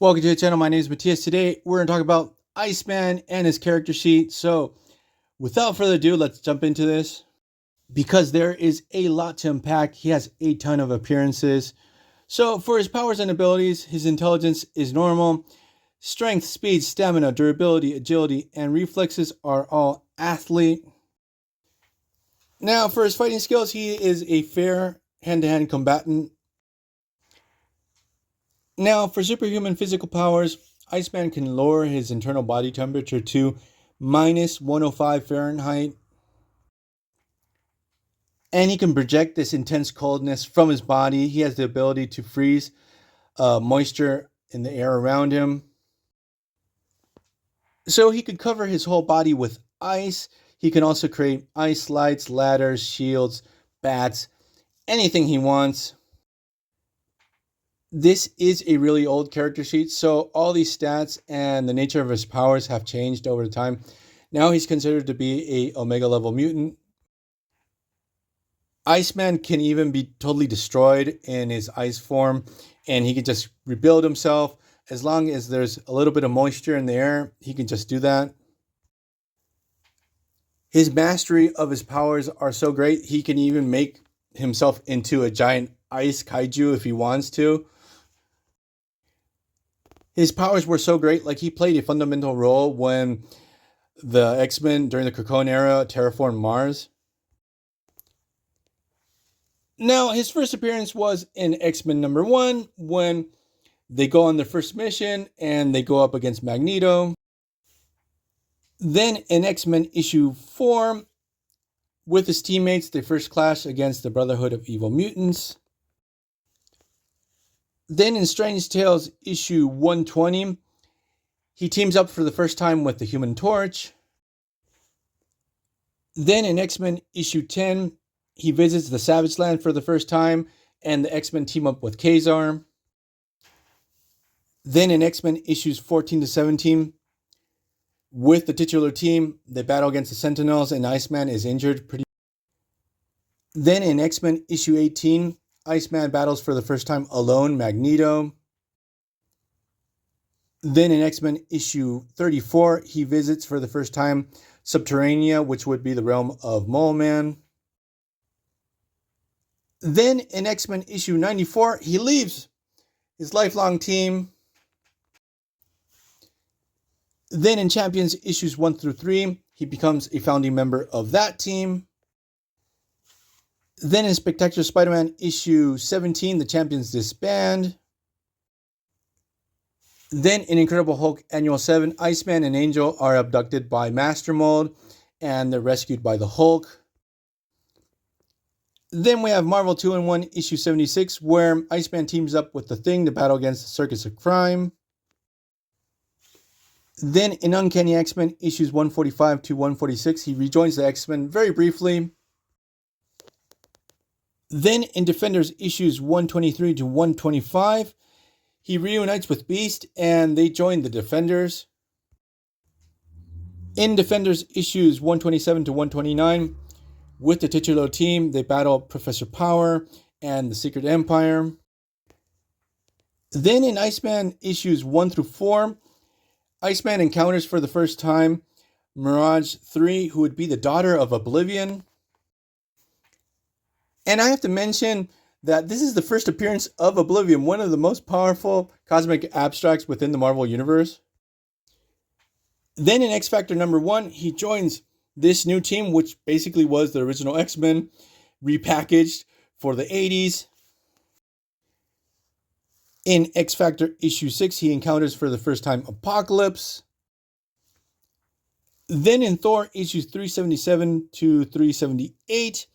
Welcome to the channel. My name is Matthias. Today we're going to talk about Iceman and his character sheet. So without further ado, let's jump into this. Because there is a lot to unpack, he has a ton of appearances. So for his powers and abilities, his intelligence is normal. Strength, speed, stamina, durability, agility, and reflexes are all athlete. Now for his fighting skills, he is a fair hand-to-hand combatant. Now for superhuman physical powers, Iceman can lower his internal body temperature to minus 105 Fahrenheit. And he can project this intense coldness from his body. He has the ability to freeze moisture in the air around him. So he could cover his whole body with ice. He can also create ice slides, ladders, shields, bats, anything he wants. This is a really old character sheet, so all these stats and the nature of his powers have changed over time. Now he's considered to be a Omega level mutant. Iceman can even be totally destroyed in his ice form, and he can just rebuild himself. As long as there's a little bit of moisture in the air, he can just do that. His mastery of his powers are so great, he can even make himself into a giant ice kaiju if he wants to. His powers were so great, like he played a fundamental role when the X-Men during the Krakoan era terraformed Mars. Now, his first appearance was in X-Men #1 when they go on their first mission and they go up against Magneto. Then in X-Men issue 4, with his teammates, they first clash against the Brotherhood of Evil Mutants. Then in Strange Tales issue 120, he teams up for the first time with the Human Torch. Then in X-Men issue 10, he visits the Savage Land for the first time, and the X-Men team up with Kazar. Then in X-Men issues 14 to 17, with the titular team, they battle against the Sentinels, and Iceman is injured. Then in X-Men issue 18, Iceman battles for the first time alone Magneto. Then in X-Men issue 34, he visits for the first time Subterranea, which would be the realm of Mole Man. Then in X-Men issue 94, he leaves his lifelong team. Then in Champions issues 1 through 3, he becomes a founding member of that team. Then in Spectacular Spider-Man issue 17, the Champions disband. Then in Incredible Hulk Annual 7, Iceman and Angel are abducted by Master Mold and they're rescued by the Hulk. Then we have Marvel 2-in-1 issue 76, where Iceman teams up with the Thing to battle against the Circus of Crime. Then in Uncanny X-Men issues 145 to 146, he rejoins the X-Men very briefly. Then in Defenders issues 123 to 125, he reunites with Beast and they join the Defenders. In Defenders issues 127 to 129, with the titular team, they battle Professor Power and the Secret Empire. Then in Iceman issues 1 through 4, Iceman encounters for the first time Mirage 3, who would be the daughter of Oblivion. And I have to mention that this is the first appearance of Oblivion, one of the most powerful cosmic abstracts within the Marvel Universe. Then in X-Factor #1, he joins this new team, which basically was the original X-Men, repackaged for the 80s. In X-Factor issue 6, he encounters for the first time Apocalypse. Then in Thor issues 377 to 378,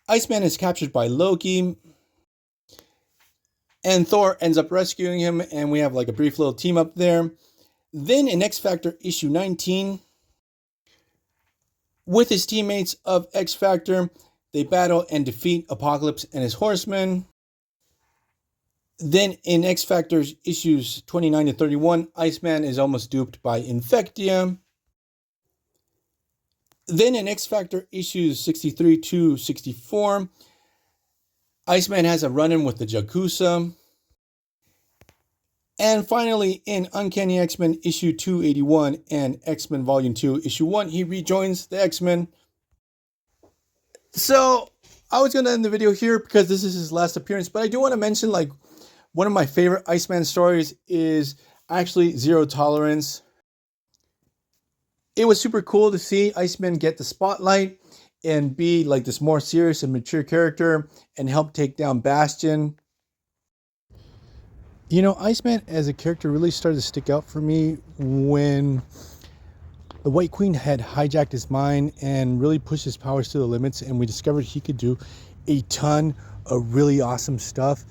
Iceman is captured by Loki. And Thor ends up rescuing him, and we have like a brief little team up there. Then in X-Factor issue 19, with his teammates of X-Factor, they battle and defeat Apocalypse and his horsemen. Then in X-Factor issues 29 to 31, Iceman is almost duped by Infectia. Then in X-Factor issues 63 to 64, Iceman has a run-in with the Yakuza. And finally, in Uncanny X-Men issue 281 and X-Men Volume 2 issue 1, he rejoins the X-Men. So I was going to end the video here because this is his last appearance, but I do want to mention, like, one of my favorite Iceman stories is actually Zero Tolerance. It was super cool to see Iceman get the spotlight and be like this more serious and mature character and help take down Bastion. You know, Iceman as a character really started to stick out for me when the White Queen had hijacked his mind and really pushed his powers to the limits, and we discovered he could do a ton of really awesome stuff.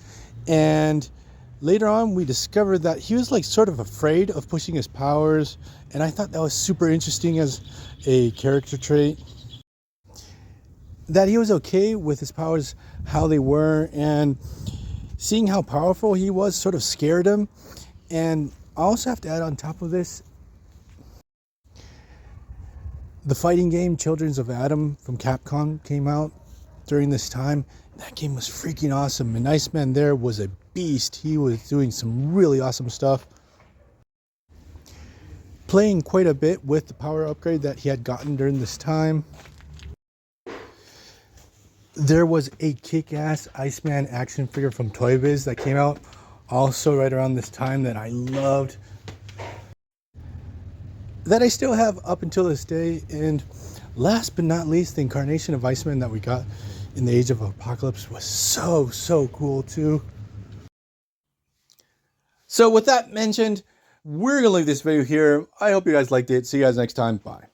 And later on, we discovered that he was like sort of afraid of pushing his powers, and I thought that was super interesting as a character trait. That he was okay with his powers, how they were, and seeing how powerful he was sort of scared him. And I also have to add on top of this, the fighting game Children of Atom from Capcom came out during this time. That game was freaking awesome, and Iceman there was a beast. He was doing some really awesome stuff, playing quite a bit with the power upgrade that he had gotten during this time. There was a kick-ass Iceman action figure from Toy Biz that came out also right around this time that I loved, that I still have up until this day. And last but not least, the incarnation of Iceman that we got in the Age of Apocalypse was so cool too. So with that mentioned, we're gonna leave this video here. I hope you guys liked it. See you guys next time. Bye.